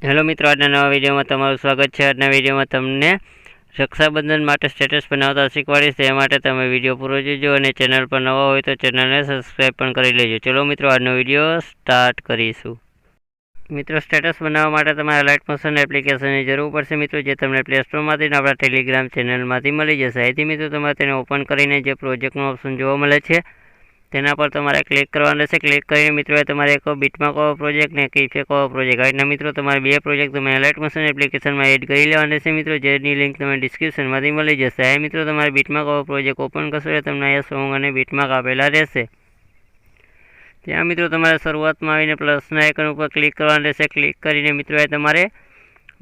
Hello મિત્રો, આજના નવા વિડીયોમાં તમારું સ્વાગત છે। આજના વિડીયોમાં તમને રક્ષાબંધન માટે સ્ટેટસ બનાવતા શીખવાડીશ। તે માટે તમે વિડીયો પૂરો જોજો અને ચેનલ પર નવા હોય તો ચેનલને સબસ્ક્રાઈબ પણ કરી લેજો। ચલો મિત્રો, આજનો વિડીયો સ્ટાર્ટ કરીશું। મિત્રો, સ્ટેટસ બનાવવા માટે તમારે અલાઇટ મોશન એપ્લિકેશનની જરૂર પડશે મિત્રો, જે તમને પ્લે સ્ટોરમાંથી આપણા ટેલિગ્રામ ચેનલમાંથી મળી જશે। અહીંથી મિત્રો તમારે તેને ઓપન કરીને જે પ્રોજેક્ટનો ઓપ્શન જોવા મળે છે તેના પર તમારે ક્લિક કરવાનું રહેશે। ક્લિક કરીને મિત્રો તમારે એક બીટમાર્ક પ્રોજેક્ટ ને એક ઇફેક્ટ પ્રોજેક્ટ આજના મિત્રો તમારે બે પ્રોજેક્ટ તમે અલાઇટ મોશન એપ્લિકેશનમાં એડ કરી લેવાના છે મિત્રો, જેની લિંક તમને ડિસ્ક્રિપ્શનમાંથી મળી જશે। આ મિત્રો તમારે બીટમાર્ક પ્રોજેક્ટ ઓપન કરશો એટલે તમને અહીંયા સોંગ અને બીટમાર્ક આપેલા રહેશે। ત્યાં મિત્રો તમારે શરૂઆતમાં આવીને પ્લસના આઇકન ઉપર ક્લિક કરવાનું રહેશે। ક્લિક કરીને મિત્રો તમારે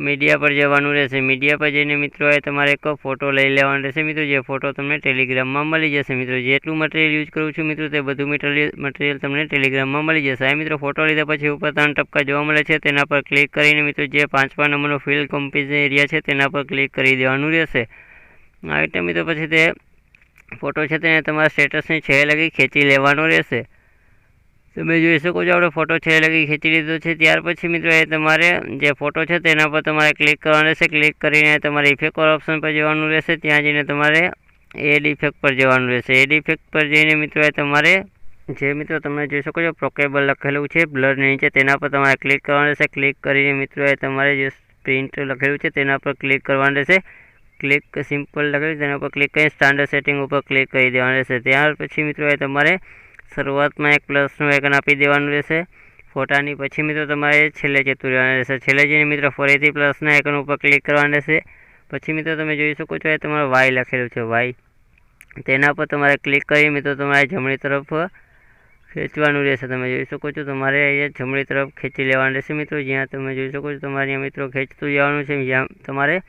મીડિયા પર જવાનું રહેશે। મીડિયા પર જઈને મિત્રો તમારે એક ફોટો લઈ લેવાનો રહેશે મિત્રો, જે ફોટો તમને ટેલિગ્રામમાં મળી જશે મિત્રો। જેટલું મટીરિયલ યુઝ કરું છું મિત્રો તે બધું મટીરિયલ તમને ટેલિગ્રામમાં મળી જશે। આ મિત્રો ફોટો લીધા પછી ઉપર 3 ટપકા જોવા મળે છે, તેના પર ક્લિક કરીને મિત્રો જે 5મા નંબરનો ફિલ કમ્પેરિઝન એરિયા છે તેના પર ક્લિક કરી દેવાનું રહેશે। આ રીતે મિત્રો પછી તે ફોટો છે તેને તમારા સ્ટેટસની છેડે લગી ખેંચી લેવાનો રહેશે। તમે જોઈ શકો છો આપણે ફોટો છે લગી ખેંચી લીધો છે। ત્યાર પછી મિત્રો તમારે જે ફોટો છે તેના પર તમારે ક્લિક કરવાનું રહેશે। ક્લિક કરીને તમારે ઇફેક્ટ ઓપ્શન પર જવાનું રહેશે। ત્યાં જઈને તમારે એડ ઇફેક્ટ પર જવાનું રહેશે। એડ ઇફેક્ટ પર જઈને મિત્રો તમારે જે મિત્રો તમે જોઈ શકો છો પ્રોકેબલ લખેલું છે બ્લરની નીચે, તેના પર તમારે ક્લિક કરવાનું રહેશે। ક્લિક કરીને મિત્રો તમારે જે પ્રિન્ટ લખેલું છે તેના પર ક્લિક કરવાનું રહેશે। ક્લિક સિમ્પલ લખેલું તેના પર ક્લિક કરીને સ્ટાન્ડર્ડ સેટિંગ ઉપર ક્લિક કરી દેવાનું રહેશે। ત્યાર પછી મિત્રો તમારે શરૂઆતમાં એક પ્લસનું આઇકન આપી દેવાનું રહેશે ફોટાની। પછી મિત્રો તમારે છેલ્લે જતું રહેવાનું રહેશે। છેલ્લે જઈને મિત્રો ફરીથી પ્લસના આઇકન ઉપર ક્લિક કરવાનું રહેશે। પછી મિત્રો તમે જોઈ શકો છો તમારે વાય લખેલું છે વાય, તેના પર તમારે ક્લિક કરી મિત્રો તમારે જમણી તરફ ખેંચવાનું રહેશે। તમે જોઈ શકો છો તમારે અહીંયા જમણી તરફ ખેંચી લેવાનું રહેશે મિત્રો। જ્યાં તમે જોઈ શકો છો તમારે અહીંયા મિત્રો ખેંચતું જવાનું છે, જ્યાં તમારે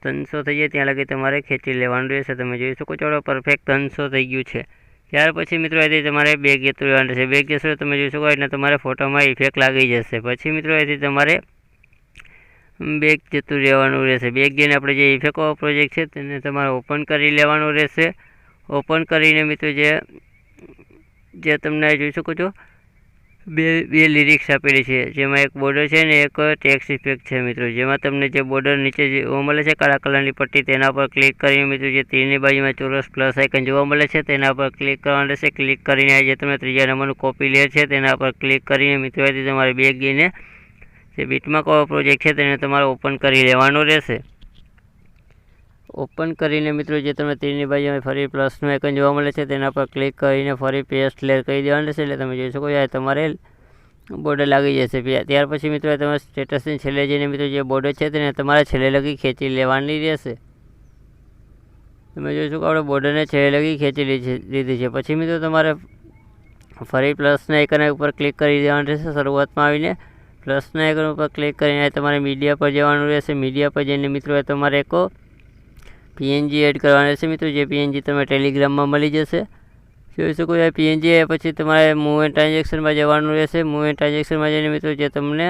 300 થઈ જાય ત્યાં લગી તમારે ખેંચી લેવાનું રહેશે। તમે જોઈ શકો છો પરફેક્ટ 300 થઈ ગયું છે। ત્યાર પછી મિત્રો અહીંથી તમારે બેગ જતું રહેવાનું રહેશે। બેગ જશો તમે જોઈ શકો એટલે તમારે ફોટોમાં ઇફેક્ટ લાગી જશે। પછી મિત્રો અહીંથી તમારે બેગ જતું રહેવાનું રહેશે। બેગ જઈને આપણે જે ઇફેક્ટ પ્રોજેક્ટ છે તેને તમારે ઓપન કરી લેવાનું રહેશે। ઓપન કરીને મિત્રો જે તમને જોઈ શકો છો બે લિરિક્સ આપેલી છે, જેમાં એક બોર્ડર છે ને એક ટેક્સ્ટ ઇફેક્ટ છે મિત્રો। જેમાં તમને જે બોર્ડર નીચે જોવા મળે છે કાળા કલરની પટ્ટી, તેના પર ક્લિક કરીને મિત્રો જે તીરની બાજુમાં ચોરસ પ્લસ આઇકન જોવા મળે છે તેના પર ક્લિક કરવાનું રહેશે। ક્લિક કરીને જે તમે 3જા નંબરનું કોપી લેયર છે તેના પર ક્લિક કરીને મિત્રો તમારે બેગ જઈને જે બીટમાર્ક પ્રોજેક્ટ છે તેને તમારે ઓપન કરી લેવાનો રહેશે। ઓપન કરીને મિત્રો જે તમે તીરની બાજુમાં ફરી પ્લસનું આઇકન જોવા મળે છે તેના પર ક્લિક કરીને ફરી પેસ્ટ લેયર કરી દેવાનું રહેશે। એટલે તમે જોઈ શકો છો તમારે બોર્ડર લાગી જશે। ત્યાર પછી મિત્રો તમારે સ્ટેટસની છેલ્લે જઈને મિત્રો જે બોર્ડર છે તેને તમારે છેલ્લે લગી ખેંચી લેવાની રહેશે। તમે જોઈ શકો આપણે બોર્ડરને છેલ્લે લગી ખેંચી લીધી છે। પછી મિત્રો તમારે ફરી પ્લસના આઇકન ઉપર ક્લિક કરી દેવાનું રહેશે। શરૂઆતમાં આવીને પ્લસના આઇકન ઉપર ક્લિક કરીને તમારે મીડિયા પર જવાનું રહેશે। મીડિયા પર જઈને મિત્રો તમારે એક પીએનજી એડ કરવાનું રહેશે મિત્રો, જે પીએનજી તમે ટેલિગ્રામમાં મળી જશે। જોઈ શકો છો પીએનજી પછી તમારે મૂવ એન્ડ ટ્રાન્ઝેક્શનમાં જવાનું રહેશે। મૂવ એન્ડ ટ્રાન્ઝેક્શનમાં જઈને મિત્રો જે તમને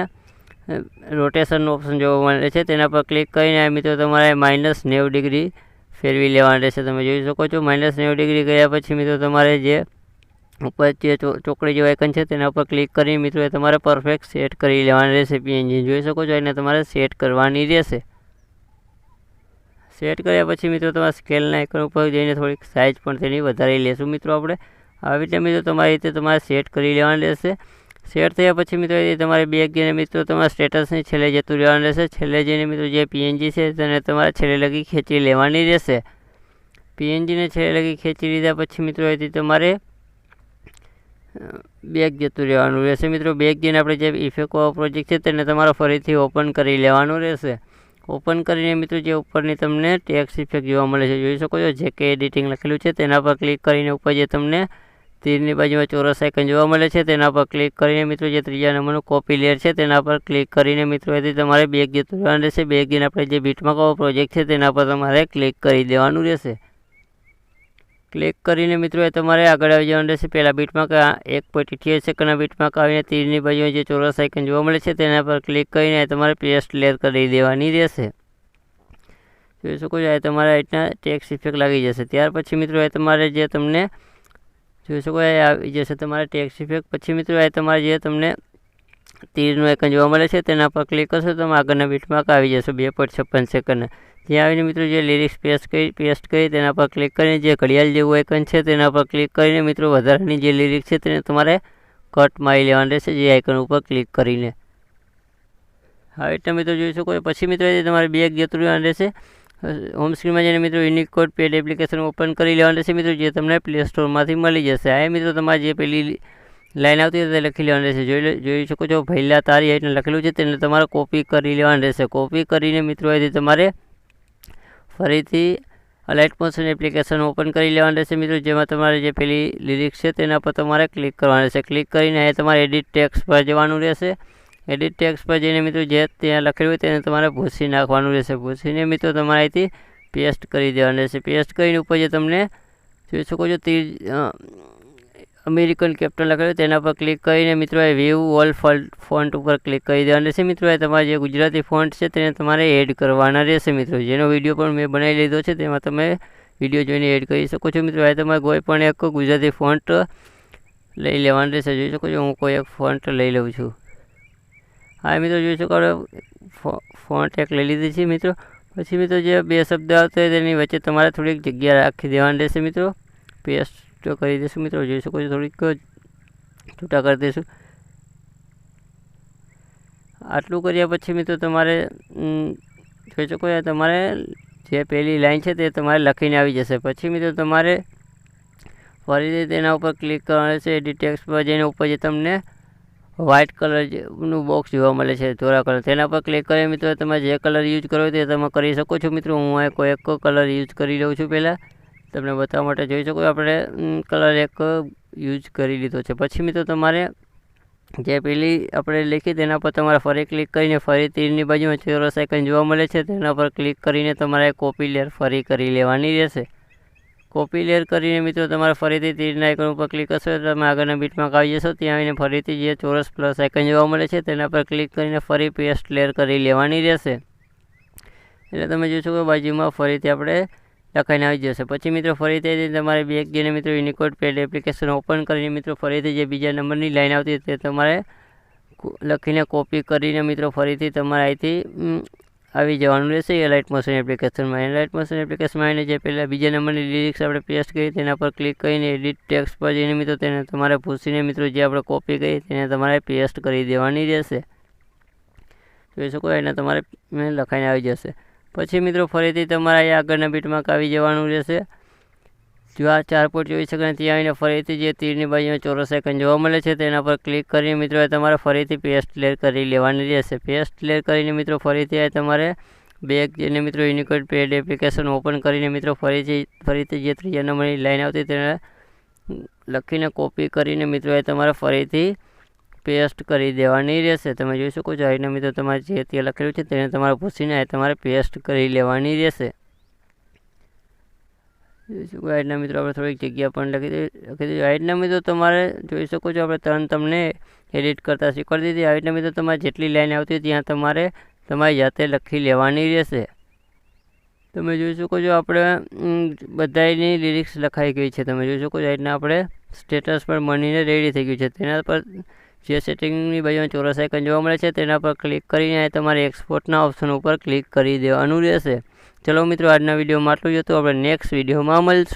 રોટેશનનું ઓપ્શન જોવા મળે છે તેના પર ક્લિક કરીને મિત્રો તમારે -90 ડિગ્રી ફેરવી લેવાનું રહેશે। તમે જોઈ શકો છો -90 ડિગ્રી ગયા પછી મિત્રો તમારે જે ઉપર જે ચોકડી જેવું આઇકન છે તેના પર ક્લિક કરી મિત્રો તમારે પરફેક્ટ સેટ કરી લેવાનું રહેશે। પીએનજી જોઈ શકો છો એને તમારે સેટ કરવાની રહેશે। સેટ કર્યા પછી મિત્રો તમારે સ્કેલના આઇકન ઉપર જઈને થોડીક સાઇઝ પણ તેની વધારી લેશું મિત્રો આપણે। આવી રીતે મિત્રો તમારી રીતે તમારે સેટ કરી લેવાનું રહેશે। સેટ થયા પછી મિત્રો તમારે બેગ જઈને મિત્રો તમારા સ્ટેટસની છેલ્લે જતું રહેવાનું રહેશે। છેલ્લે જઈને મિત્રો જે પીએનજી છે તેને તમારે છેલ્લે લગી ખેંચી લેવાની રહેશે। પીએનજીને છેલ્લે લગી ખેંચી લીધા પછી મિત્રો અહીંથી તમારે બેગ જતું રહેવાનું રહેશે મિત્રો। બેગ જઈને આપણે જે ઇફેક્ટ પ્રોજેક્ટ છે તેને તમારે ફરીથી ઓપન કરી લેવાનું રહેશે। ઓપન કરીને મિત્રો જે ઉપરની તમને ટેક્સ્ટ ઇફેક્ટ જોવા મળે છે જોઈ શકો છો જે કે એડિટિંગ લખેલું છે તેના પર ક્લિક કરીને ઉપર જે તમને તીરની બાજુમાં ચોરસ આઇકન જોવા મળે છે તેના પર ક્લિક કરીને મિત્રો જે 3જા નંબરનું કોપી લેયર છે તેના પર ક્લિક કરીને મિત્રો એથી તમારે બેગ જતું રહેવાનું રહેશે। બેગ જઈને આપણે જે બીટમાર્ક પ્રોજેક્ટ છે તેના પર તમારે ક્લિક કરી દેવાનું રહેશે। ક્લિક કરીને મિત્રો તમારે આગળ આવી જવાનું રહેશે। પહેલાં બીટમાર્ક 1.88 સેકન્ડના બીટમાર્ક આવીને તીરની બાજુમાં જે ચોરસ આઇકન જોવા મળે છે તેના પર ક્લિક કરીને તમારે પેસ્ટ લેયર કરી દેવાની રહેશે। જોઈ શકો છો તમારે રીતના ટેક્સ્ટ ઇફેક્ટ લાગી જશે। ત્યાર પછી મિત્રો તમારે જે તમને જોઈ શકો આવી જશે તમારે ટેક્સ્ટ ઇફેક્ટ। પછી મિત્રો તમારે જે તમને તીરનું આઇકન જોવા મળે છે તેના પર ક્લિક કરશો તો આગળના બીટમાર્ક આવી જશે 2.56 સેકન્ડના. ત્યાં આવીને મિત્રો જે લિરિક્સ પેસ્ટ કરી તેના પર ક્લિક કરીને જે ઘડિયાળ જેવું આઇકન છે તેના પર ક્લિક કરીને મિત્રો વધારાની જે લિરિક્સ છે તેને તમારે કટ મારી લેવાનું રહેશે જે આઇકન ઉપર ક્લિક કરીને. હવે એટલે મિત્રો જોઈ શકો. પછી મિત્રો તમારે બેક જતું રહેવાનું રહેશે. હોમ સ્ક્રીનમાં જઈને મિત્રો યુનિકોડ પેડ એપ્લિકેશન ઓપન કરી લેવાનું રહેશે મિત્રો, જે તમને પ્લે સ્ટોરમાંથી મળી જશે. આ મિત્રો તમારે જે પેલી લાઈન આવતી હોય તે લખી લેવાનું રહેશે. જોઈ શકો છો પહેલાં તારી આઈટને લખેલું છે તેને તમારે કોપી કરી લેવાનું રહેશે. કોપી કરીને મિત્રો અહીંથી તમારે ફરીથી અલાઇટ મોશન એપ્લિકેશન ઓપન કરી લેવાનું રહેશે મિત્રો, જેમાં તમારે જે પેલી લિરિક્સ છે તેના પર તમારે ક્લિક કરવાનું રહેશે. ક્લિક કરીને અહીં તમારે એડિટ ટેક્સ્ટ પર જવાનું રહેશે. એડિટ ટેક્સ્ટ પર જઈને મિત્રો જે ત્યાં લખેલું હોય તેને તમારે ભૂસી નાખવાનું રહેશે. ભૂસીને મિત્રો તમારે અહીંથી પેસ્ટ કરી દેવાનું રહેશે. પેસ્ટ કરીને ઉપર જે તમને જોઈ શકો છો અમેરિકન કેપિટલ લખેલું તેના પર ક્લિક કરીને મિત્રો એ વ્યૂ ઓલ ફોન્ટ ઉપર ક્લિક કરી દેવાનું રહેશે. મિત્રો એ તમારે જે ગુજરાતી ફોન્ટ છે તેને તમારે એડ કરવાના રહેશે મિત્રો, જેનો વિડીયો પણ મેં બનાવી લીધો છે, તેમાં તમે વિડીયો જોઈને એડ કરી શકો છો મિત્રો. એ તમારે કોઈ પણ એક ગુજરાતી ફોન્ટ લઈ લેવાનું રહેશે. જોઈ શકો છો હું કોઈ એક ફોન્ટ લઈ લઉં છું. હા મિત્રો જોઈ શકો ફોન્ટ એક લઈ લીધી છે મિત્રો. પછી મિત્રો જે બે શબ્દ આવતા હોય તેની વચ્ચે તમારે થોડીક જગ્યા રાખી દેવાની રહેશે મિત્રો. પેસ્ટ કરી દઈશું મિત્રો. જોઈ શકો છો થોડીક છૂટા કરી દઈશું. આટલું કર્યા પછી મિત્રો તમારે જોઈ શકો તમારે જે પહેલી લાઈન છે તે તમારે લખીને આવી જશે. પછી મિત્રો તમારે ફરીથી તેના ઉપર ક્લિક કરવાનું રહેશે. એડિટ ટેક્સ્ટ પર જઈને ઉપર જે તમને વ્હાઇટ કલરનું બોક્સ જોવા મળે છે ધોળા કલર, તેના પર ક્લિક કરી મિત્રો તમે જે કલર યુઝ કરો તે તમે કરી શકો છો મિત્રો. હું આ કોઈ એક કલર યુઝ કરી લઉં છું પહેલાં તમને બતાવવા માટે. જોઈ શકો આપણે કલર એક યુઝ કરી લીધો છે. પછી મિત્રો તમારે જે પેલી આપણે લખી તેના પર તમારે ફરી ક્લિક કરીને ફરી તીરની બાજુમાં ચોરસ આઇકન જોવા મળે છે તેના પર ક્લિક કરીને તમારે કોપી લેયર ફરી કરી લેવાની રહેશે. કોપી લેયર કરીને મિત્રો તમારે ફરીથી તીરના આઇકન ઉપર ક્લિક કરશો તો તમે આગળના બીટમાં આવી જશો. ત્યાં આવીને ફરીથી જે ચોરસ પ્લસ આઇકન જોવા મળે છે તેના પર ક્લિક કરીને ફરી પેસ્ટ લેયર કરી લેવાની રહેશે. એટલે તમે જોશો કે બાજુમાં ફરીથી આપણે લખાઈને આવી જશે. પછી મિત્રો ફરીથી તમારે બેક જઈને મિત્રો યુનિકોડ પેડ એપ્લિકેશન ઓપન કરીને મિત્રો ફરીથી જે બીજા નંબરની લાઈન આવતી તે તમારે લખીને કોપી કરીને મિત્રો ફરીથી તમારે અહીંથી આવી જવાનું રહેશે એલાઇટ મોશન એપ્લિકેશનમાં. એલાઇટ મોશન એપ્લિકેશનમાં આવીને જે પહેલાં બીજા નંબરની લિરિક્સ આપણે પેસ્ટ કરી તેના પર ક્લિક કરીને એડિટ ટેક્સ્ટ પર જઈને મિત્રો તેને તમારે પૂછીને મિત્રો જે આપણે કોપી કરી તેને તમારે પેસ્ટ કરી દેવાની રહેશે. જોઈ શકો એને તમારે લખાઈને આવી જશે. પછી મિત્રો ફરીથી તમારે આગળના બીટમાં આવી જવાનું રહેશે. જો આ 4 પોઈન્ટ જોઈ શકે ત્યાં આવીને ફરીથી જે તીરની બાજુમાં ચોરસ આઇકન જોવા મળે છે તેના પર ક્લિક કરીને મિત્રો તમારે ફરીથી પેસ્ટ લેયર કરી લેવાની રહેશે. પેસ્ટ લેયર કરીને મિત્રો ફરીથી તમારે બેક જઈને મિત્રો યુનિકોડ પેડ એપ્લિકેશન ઓપન કરીને મિત્રો ફરીથી જે ત્રીજા નંબરની લાઈન આવતી તેને લખીને કોપી કરીને મિત્રો તમારે ફરીથી પેસ્ટ કરી દેવાની રહેશે. તમે જોઈ શકો છો અહીંના મિત્રો તમારે જે ત્યાં લખેલું છે તેને તમારે પૂછીને તમારે પેસ્ટ કરી લેવાની રહેશે. જોઈ શકો આજના મિત્રો આપણે થોડીક જગ્યા પણ લખી દીધી. આજના મિત્રો તમારે જોઈ શકો છો આપણે તમને એડિટ કરતાં શીખવાડી દીધી. આજના મિત્રો તમારે જેટલી લાઈન આવતી હોય ત્યાં તમારે તમારી જાતે લખી લેવાની રહેશે. તમે જોઈ શકો છો આપણે બધાની લિરિક્સ લખાઈ ગઈ છે. તમે જોઈ શકો છો આજના આપણે સ્ટેટસ પર બનીને રેડી થઈ ગયું છે. તેના પર જે સેટિંગની બાજુમાં ચોરસ આઇકન જોવા મળે છે તેના પર ક્લિક કરીને તમારે એક્સપોર્ટના ઓપ્શન ઉપર ક્લિક કરી દેવાનું રહેશે. ચલો મિત્રો આજના વિડીયોમાં આટલું જ હતું. આપણે નેક્સ્ટ વિડીયોમાં મળશું.